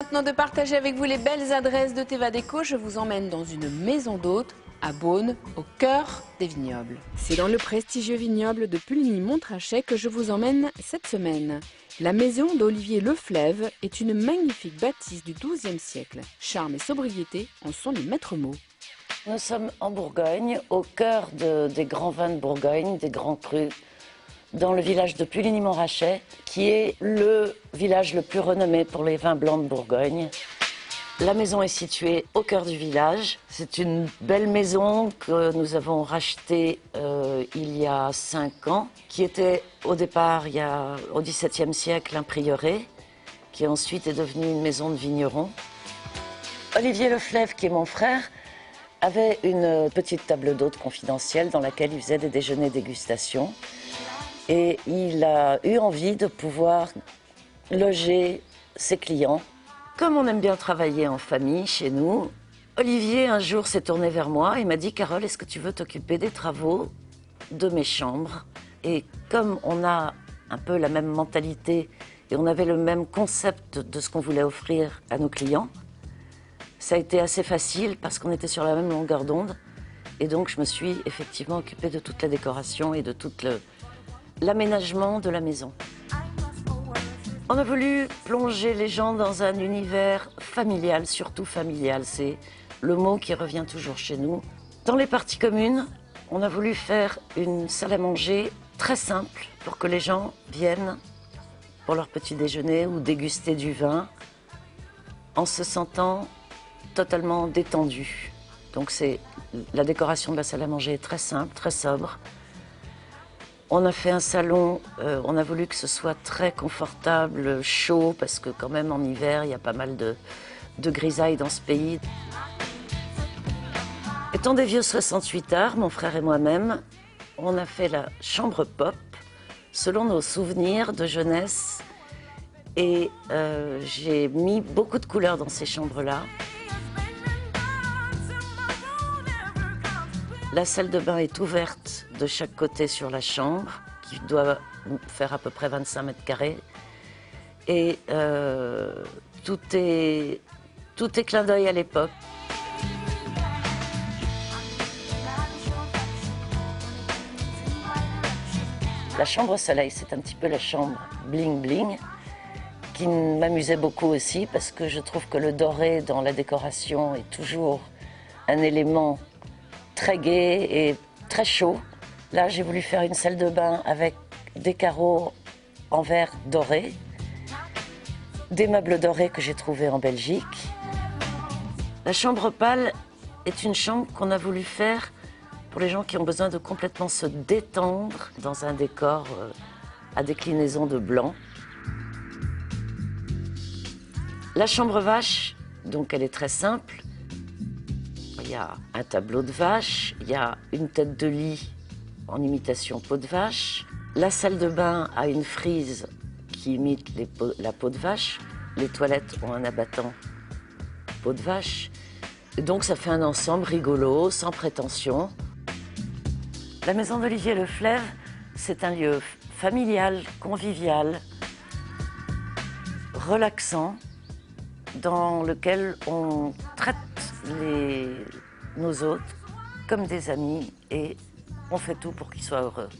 Maintenant de partager avec vous les belles adresses de Teva Déco, je vous emmène dans une maison d'hôtes à Beaune, au cœur des vignobles. C'est dans le prestigieux vignoble de Puligny-Montrachet que je vous emmène cette semaine. La maison d'Olivier Leflève est une magnifique bâtisse du XIIe siècle. Charme et sobriété en sont les maîtres mots. Nous sommes en Bourgogne, au cœur des grands vins de Bourgogne, des grands crus, dans le village de Puligny-Montrachet, qui est le village le plus renommé pour les vins blancs de Bourgogne. La maison est située au cœur du village. C'est une belle maison que nous avons rachetée il y a 5 ans, qui était au départ, au XVIIe siècle, un prieuré, qui ensuite est devenu une maison de vignerons. Olivier Leflève, qui est mon frère, avait une petite table d'hôte confidentielle dans laquelle il faisait des déjeuners dégustation. Et il a eu envie de pouvoir loger ses clients. Comme on aime bien travailler en famille chez nous, Olivier un jour s'est tourné vers moi et m'a dit « Carole, est-ce que tu veux t'occuper des travaux de mes chambres ?» Et comme on a un peu la même mentalité et on avait le même concept de ce qu'on voulait offrir à nos clients, ça a été assez facile parce qu'on était sur la même longueur d'onde. Et donc je me suis effectivement occupée de toute la décoration et de tout l'aménagement de la maison. On a voulu plonger les gens dans un univers familial, surtout familial. C'est le mot qui revient toujours chez nous. Dans les parties communes, on a voulu faire une salle à manger très simple pour que les gens viennent pour leur petit déjeuner ou déguster du vin en se sentant totalement détendus. Donc la décoration de la salle à manger est très simple, très sobre. On a fait un salon, on a voulu que ce soit très confortable, chaud, parce que quand même en hiver, il y a pas mal de grisailles dans ce pays. Étant des vieux 68ards, mon frère et moi-même, on a fait la chambre pop, selon nos souvenirs de jeunesse. Et j'ai mis beaucoup de couleurs dans ces chambres-là. La salle de bain est ouverte de chaque côté sur la chambre, qui doit faire à peu près 25 mètres carrés. Et tout est clin d'œil à l'époque. La chambre au soleil, c'est un petit peu la chambre bling bling, qui m'amusait beaucoup aussi, parce que je trouve que le doré dans la décoration est toujours un élément très gai et très chaud. Là, j'ai voulu faire une salle de bain avec des carreaux en verre doré, des meubles dorés que j'ai trouvés en Belgique. La chambre pâle est une chambre qu'on a voulu faire pour les gens qui ont besoin de complètement se détendre dans un décor à déclinaison de blanc. La chambre vache, donc elle est très simple. Il y a un tableau de vache, il y a une tête de lit en imitation peau de vache. La salle de bain a une frise qui imite la peau de vache. Les toilettes ont un abattant peau de vache. Et donc ça fait un ensemble rigolo, sans prétention. La maison d'Olivier Leflève, c'est un lieu familial, convivial, relaxant, dans lequel on traite nos hôtes comme des amis et on fait tout pour qu'ils soient heureux.